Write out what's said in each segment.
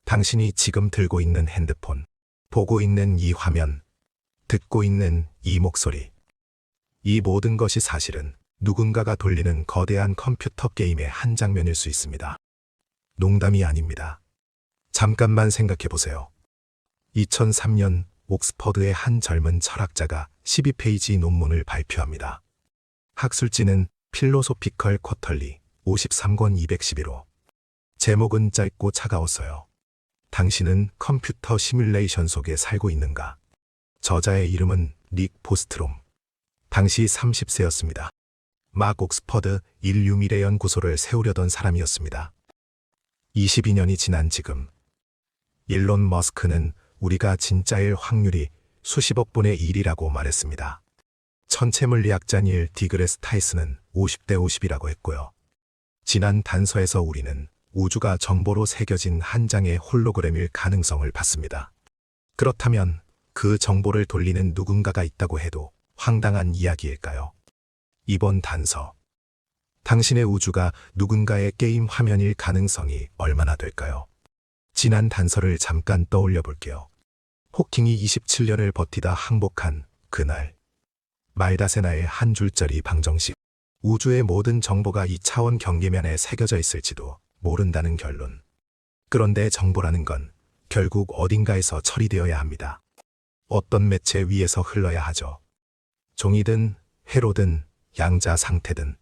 당신이 지금 들고 있는 핸드폰, 보고 있는 이 화면, 듣고 있는 이 목소리. 이 모든 것이 사실은 누군가가 돌리는 거대한 컴퓨터 게임의 한 장면일 수 있습니다. 농담이 아닙니다. 잠깐만 생각해 보세요. 2003년 옥스퍼드의 한 젊은 철학자가 12페이지 논문을 발표합니다. 학술지는 필로소피컬 쿼털리 53권 211호. 제목은 짧고 차가웠어요. 당신은 컴퓨터 시뮬레이션 속에 살고 있는가? 저자의 이름은 닉 보스트롬. 당시 30세였습니다. 막 옥스퍼드 인류미래연구소를 세우려던 사람이었습니다. 22년이 지난 지금, 일론 머스크는 우리가 진짜일 확률이 수십억 분의 1이라고 말했습니다. 천체물리학자 닐 디그레스 타이스는 50대 50이라고 했고요. 지난 단서에서 우리는 우주가 정보로 새겨진 한 장의 홀로그램일 가능성을 봤습니다. 그렇다면 그 정보를 돌리는 누군가가 있다고 해도 황당한 이야기일까요? 이번 단서. 당신의 우주가 누군가의 게임 화면일 가능성이 얼마나 될까요? 지난 단서를 잠깐 떠올려 볼게요. 호킹이 27년을 버티다 항복한 그날. 말다세나의 한 줄짜리 방정식. 우주의 모든 정보가 2차원 경계면에 새겨져 있을지도 모른다는 결론. 그런데 정보라는 건 결국 어딘가에서 처리되어야 합니다. 어떤 매체 위에서 흘러야 하죠. 종이든 회로든 양자 상태든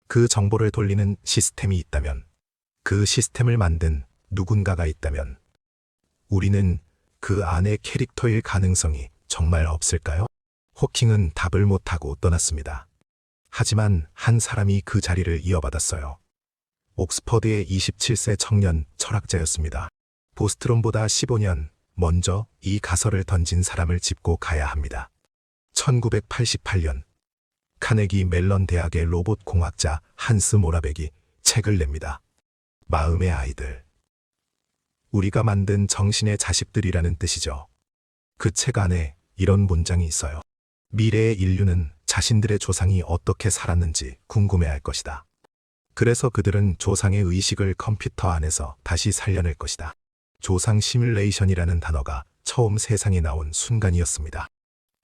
그 정보를 돌리는 시스템이 있다면, 그 시스템을 만든 누군가가 있다면 우리는 그 안의 캐릭터일 가능성이 정말 없을까요? 호킹은 답을 못하고 떠났습니다. 하지만 한 사람이 그 자리를 이어받았어요. 옥스퍼드의 27세 청년 철학자였습니다. 보스트롬보다 15년 먼저 이 가설을 던진 사람을 짚고 가야 합니다. 1988년 카네기 멜런 대학의 로봇 공학자 한스 모라백이 책을 냅니다. 마음의 아이들. 우리가 만든 정신의 자식들이라는 뜻이죠. 그 책 안에 이런 문장이 있어요. 미래의 인류는 자신들의 조상이 어떻게 살았는지 궁금해할 것이다. 그래서 그들은 조상의 의식을 컴퓨터 안에서 다시 살려낼 것이다. 조상 시뮬레이션이라는 단어가 처음 세상에 나온 순간이었습니다.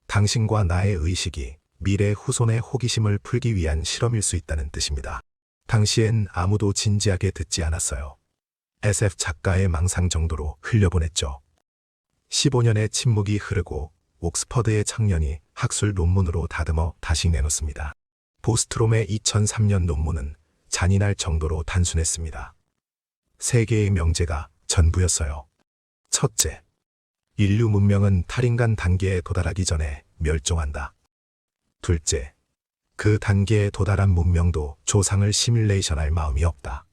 당신과 나의 의식이 미래 후손의 호기심을 풀기 위한 실험일 수 있다는 뜻입니다. 당시엔 아무도 진지하게 듣지 않았어요. SF 작가의 망상 정도로 흘려보냈죠. 15년의 침묵이 흐르고 옥스퍼드의 청년이 학술 논문으로 다듬어 다시 내놓습니다. 보스트롬의 2003년 논문은 잔인할 정도로 단순했습니다. 세 개의 명제가 전부였어요. 첫째, 인류 문명은 탈인간 단계에 도달하기 전에 멸종한다. 둘째, 그 단계에 도달한 문명도 조상을 시뮬레이션할 마음이 없다.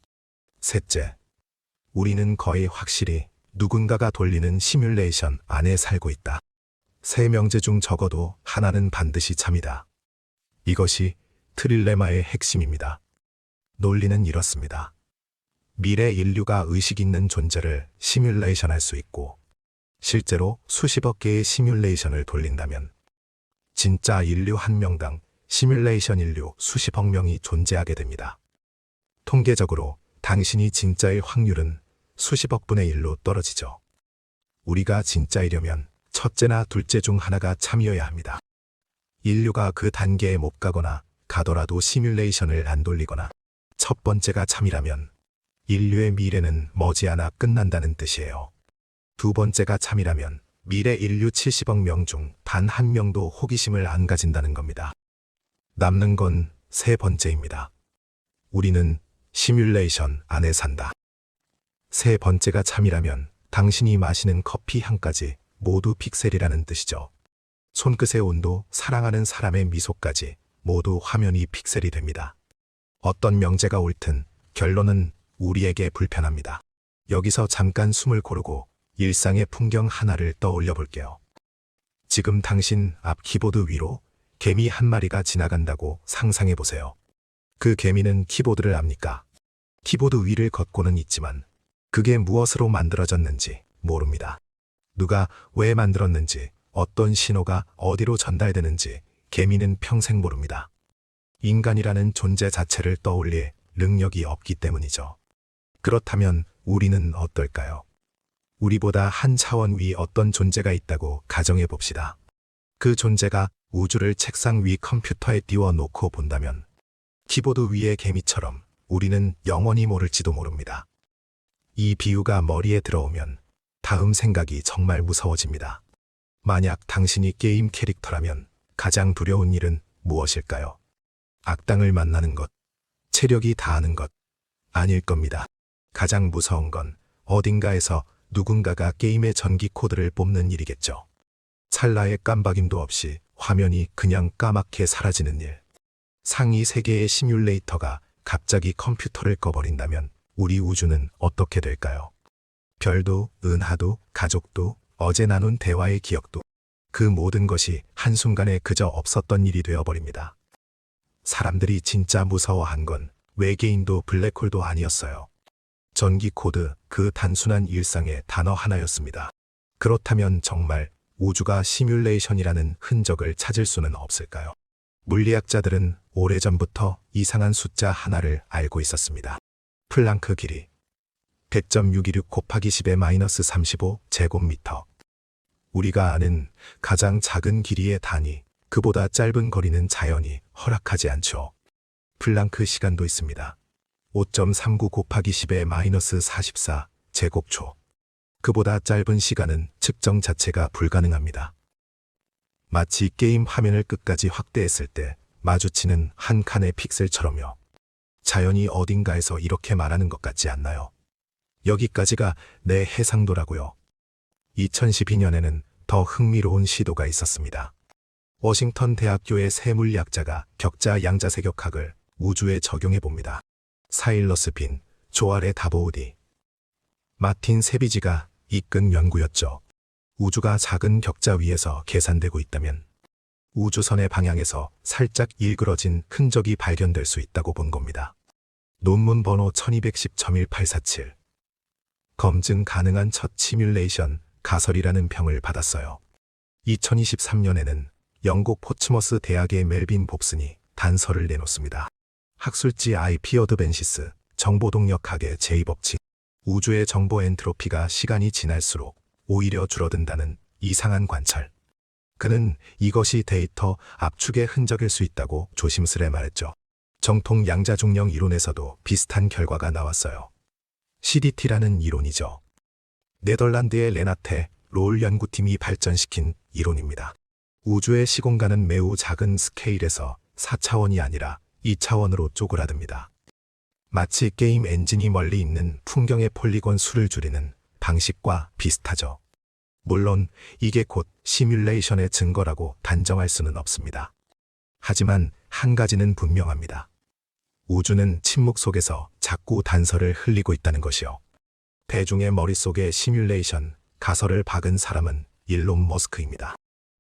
셋째, 우리는 거의 확실히 누군가가 돌리는 시뮬레이션 안에 살고 있다. 세 명제 중 적어도 하나는 반드시 참이다. 이것이 트릴레마의 핵심입니다. 논리는 이렇습니다. 미래 인류가 의식 있는 존재를 시뮬레이션할 수 있고, 실제로 수십억 개의 시뮬레이션을 돌린다면 진짜 인류 한 명당 시뮬레이션 인류 수십억 명이 존재하게 됩니다. 통계적으로 당신이 진짜일 확률은 수십억 분의 1로 떨어지죠. 우리가 진짜이려면 첫째나 둘째 중 하나가 참이어야 합니다. 인류가 그 단계에 못 가거나 가더라도 시뮬레이션을 안 돌리거나 첫 번째가 참이라면 인류의 미래는 머지않아 끝난다는 뜻이에요. 두 번째가 참이라면 미래 인류 70억 명 중 단 한 명도 호기심을 안 가진다는 겁니다. 남는 건 세 번째입니다. 우리는 시뮬레이션 안에 산다. 세 번째가 참이라면 당신이 마시는 커피 향까지 모두 픽셀이라는 뜻이죠. 손끝의 온도, 사랑하는 사람의 미소까지 모두 화면이 픽셀이 됩니다. 어떤 명제가 옳든 결론은 우리에게 불편합니다. 여기서 잠깐 숨을 고르고 일상의 풍경 하나를 떠올려 볼게요. 지금 당신 앞 키보드 위로 개미 한 마리가 지나간다고 상상해 보세요. 그 개미는 키보드를 압니까? 키보드 위를 걷고는 있지만 그게 무엇으로 만들어졌는지 모릅니다. 누가 왜 만들었는지, 어떤 신호가 어디로 전달되는지 개미는 평생 모릅니다. 인간이라는 존재 자체를 떠올릴 능력이 없기 때문이죠. 그렇다면 우리는 어떨까요? 우리보다 한 차원 위 어떤 존재가 있다고 가정해 봅시다. 그 존재가 우주를 책상 위 컴퓨터에 띄워 놓고 본다면 키보드 위의 개미처럼 우리는 영원히 모를지도 모릅니다. 이 비유가 머리에 들어오면 다음 생각이 정말 무서워집니다. 만약 당신이 게임 캐릭터라면 가장 두려운 일은 무엇일까요? 악당을 만나는 것, 체력이 다하는 것 아닐 겁니다. 가장 무서운 건 어딘가에서 누군가가 게임의 전기 코드를 뽑는 일이겠죠. 찰나의 깜박임도 없이 화면이 그냥 까맣게 사라지는 일. 상위 세계의 시뮬레이터가 갑자기 컴퓨터를 꺼버린다면 우리 우주는 어떻게 될까요? 별도, 은하도, 가족도, 어제 나눈 대화의 기억도 그 모든 것이 한순간에 그저 없었던 일이 되어버립니다. 사람들이 진짜 무서워한 건 외계인도 블랙홀도 아니었어요. 전기 코드, 그 단순한 일상의 단어 하나였습니다. 그렇다면 정말 우주가 시뮬레이션이라는 흔적을 찾을 수는 없을까요? 물리학자들은 오래전부터 이상한 숫자 하나를 알고 있었습니다. 플랑크 길이 100.626 곱하기 10의 마이너스 35 제곱미터. 우리가 아는 가장 작은 길이의 단위, 그보다 짧은 거리는 자연이 허락하지 않죠. 플랑크 시간도 있습니다. 5.39 곱하기 10의 마이너스 44 제곱초. 그보다 짧은 시간은 측정 자체가 불가능합니다. 마치 게임 화면을 끝까지 확대했을 때 마주치는 한 칸의 픽셀처럼요. 자연이 어딘가에서 이렇게 말하는 것 같지 않나요? 여기까지가 내 해상도라고요. 2012년에는 더 흥미로운 시도가 있었습니다. 워싱턴 대학교의 세물리학자가 격자 양자세격학을 우주에 적용해 봅니다. 사일러스 빈, 조아레 다보우디, 마틴 세비지가 이끈 연구였죠. 우주가 작은 격자 위에서 계산되고 있다면 우주선의 방향에서 살짝 일그러진 흔적이 발견될 수 있다고 본 겁니다. 논문 번호 1210.1847. 검증 가능한 첫 시뮬레이션 가설이라는 평을 받았어요. 2023년에는 영국 포츠머스 대학의 멜빈 봅슨이 단서를 내놓습니다. 학술지 IP 어드벤시스 정보동력학의 제2법칙. 우주의 정보 엔트로피가 시간이 지날수록 오히려 줄어든다는 이상한 관찰. 그는 이것이 데이터 압축의 흔적일 수 있다고 조심스레 말했죠. 정통 양자중력 이론에서도 비슷한 결과가 나왔어요. CDT라는 이론이죠. 네덜란드의 레나테 롤 연구팀이 발전시킨 이론입니다. 우주의 시공간은 매우 작은 스케일에서 4차원이 아니라 2차원으로 쪼그라듭니다. 마치 게임 엔진이 멀리 있는 풍경의 폴리곤 수를 줄이는 방식과 비슷하죠. 물론 이게 곧 시뮬레이션의 증거라고 단정할 수는 없습니다. 하지만 한 가지는 분명합니다. 우주는 침묵 속에서 자꾸 단서를 흘리고 있다는 것이요. 대중의 머릿속에 시뮬레이션, 가설을 박은 사람은 일론 머스크입니다.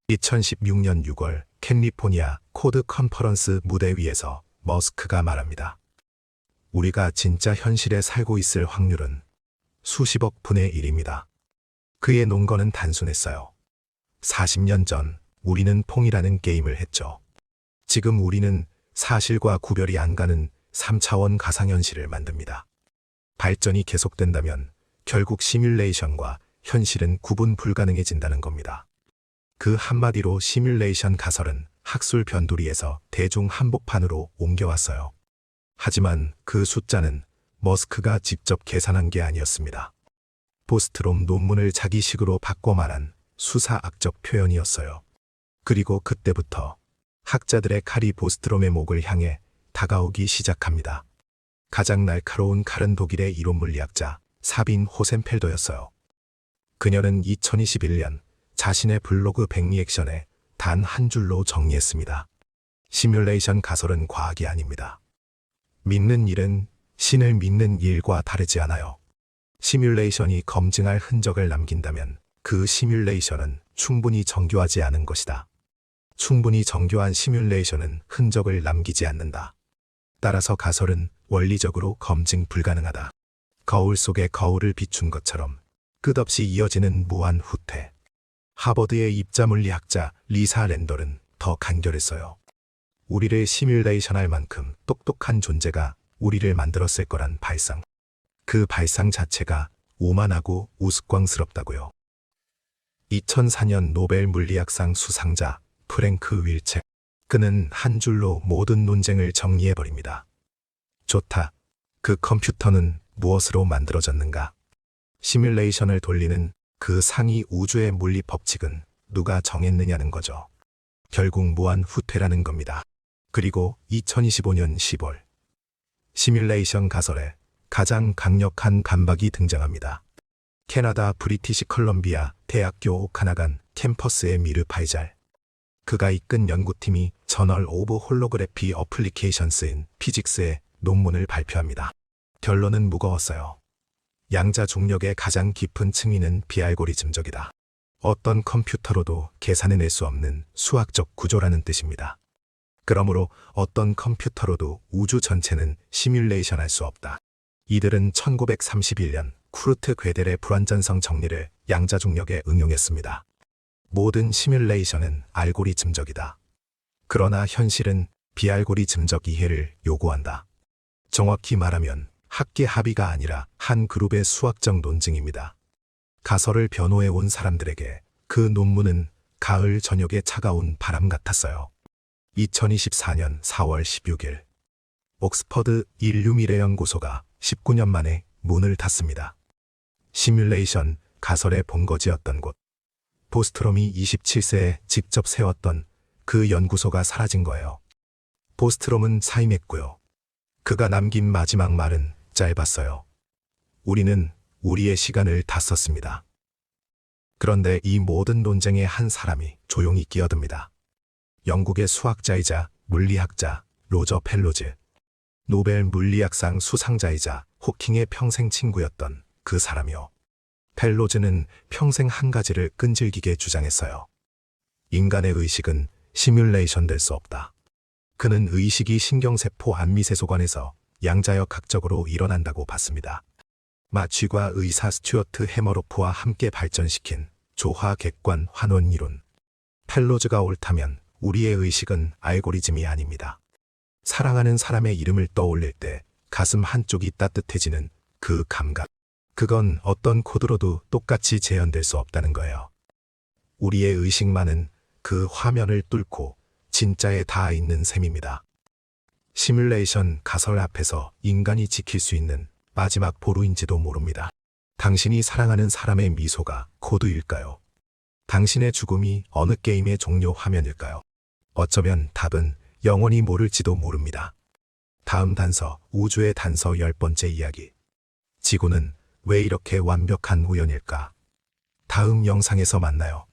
2016년 6월 캘리포니아 코드 컨퍼런스 무대 위에서 머스크가 말합니다. 우리가 진짜 현실에 살고 있을 확률은 수십억 분의 1입니다. 그의 논거는 단순했어요. 40년 전 우리는 퐁이라는 게임을 했죠. 지금 우리는 사실과 구별이 안 가는 3차원 가상현실을 만듭니다. 발전이 계속된다면 결국 시뮬레이션과 현실은 구분 불가능해진다는 겁니다. 그 한마디로 시뮬레이션 가설은 학술 변두리에서 대중 한복판으로 옮겨왔어요. 하지만 그 숫자는 머스크가 직접 계산한 게 아니었습니다. 보스트롬 논문을 자기식으로 바꿔 말한 수사학적 표현이었어요. 그리고 그때부터 학자들의 칼이 보스트롬의 목을 향해 다가오기 시작합니다. 가장 날카로운 칼은 독일의 이론물리학자 사빈 호센펠더였어요. 그녀는 2021년 자신의 블로그 백리액션에 단 한 줄로 정리했습니다. 시뮬레이션 가설은 과학이 아닙니다. 믿는 일은 신을 믿는 일과 다르지 않아요. 시뮬레이션이 검증할 흔적을 남긴다면 그 시뮬레이션은 충분히 정교하지 않은 것이다. 충분히 정교한 시뮬레이션은 흔적을 남기지 않는다. 따라서 가설은 원리적으로 검증 불가능하다. 거울 속에 거울을 비춘 것처럼 끝없이 이어지는 무한 후퇴. 하버드의 입자물리학자 리사 랜덜은 더 간결했어요. 우리를 시뮬레이션할 만큼 똑똑한 존재가 우리를 만들었을 거란 발상. 그 발상 자체가 오만하고 우스꽝스럽다고요. 2004년 노벨 물리학상 수상자 프랭크 윌체. 그는 한 줄로 모든 논쟁을 정리해버립니다. 좋다. 그 컴퓨터는 무엇으로 만들어졌는가? 시뮬레이션을 돌리는 그 상위 우주의 물리 법칙은 누가 정했느냐는 거죠. 결국 무한 후퇴라는 겁니다. 그리고 2025년 10월 시뮬레이션 가설에 가장 강력한 반박이 등장합니다. 캐나다 브리티시 컬럼비아 대학교 오카나간 캠퍼스의 미르 파이잘. 그가 이끈 연구팀이 저널 오브 홀로그래피 어플리케이션스인 피직스에 논문을 발표합니다. 결론은 무거웠어요. 양자 중력의 가장 깊은 층위는 비알고리즘적이다. 어떤 컴퓨터로도 계산해낼 수 없는 수학적 구조라는 뜻입니다. 그러므로 어떤 컴퓨터로도 우주 전체는 시뮬레이션할 수 없다. 이들은 1931년 쿠르트 괴델의 불완전성 정리를 양자 중력에 응용했습니다. 모든 시뮬레이션은 알고리즘적이다. 그러나 현실은 비알고리즘적 이해를 요구한다. 정확히 말하면 학계 합의가 아니라 한 그룹의 수학적 논증입니다. 가설을 변호해 온 사람들에게 그 논문은 가을 저녁의 차가운 바람 같았어요. 2024년 4월 16일 옥스퍼드 인류 미래 연구소가 19년 만에 문을 닫습니다. 시뮬레이션 가설의 본거지였던 곳. 보스트롬이 27세에 직접 세웠던 그 연구소가 사라진 거예요. 보스트롬은 사임했고요. 그가 남긴 마지막 말은 짧았어요. 우리는 우리의 시간을 다 썼습니다. 그런데 이 모든 논쟁에 한 사람이 조용히 끼어듭니다. 영국의 수학자이자 물리학자 로저 펠로즈. 노벨 물리학상 수상자이자 호킹의 평생 친구였던 그 사람이요. 펠로즈는 평생 한 가지를 끈질기게 주장했어요. 인간의 의식은 시뮬레이션 될 수 없다. 그는 의식이 신경세포 안미세소관에서 양자역학적으로 일어난다고 봤습니다. 마취과 의사 스튜어트 해머로프와 함께 발전시킨 조화객관 환원 이론. 펠로즈가 옳다면 우리의 의식은 알고리즘이 아닙니다. 사랑하는 사람의 이름을 떠올릴 때 가슴 한쪽이 따뜻해지는 그 감각. 그건 어떤 코드로도 똑같이 재현될 수 없다는 거예요. 우리의 의식만은 그 화면을 뚫고 진짜에 닿아 있는 셈입니다. 시뮬레이션 가설 앞에서 인간이 지킬 수 있는 마지막 보루인지도 모릅니다. 당신이 사랑하는 사람의 미소가 코드일까요? 당신의 죽음이 어느 게임의 종료 화면일까요? 어쩌면 답은 영원히 모를지도 모릅니다. 다음 단서, 우주의 단서 10번째 이야기. 지구는 왜 이렇게 완벽한 우연일까? 다음 영상에서 만나요.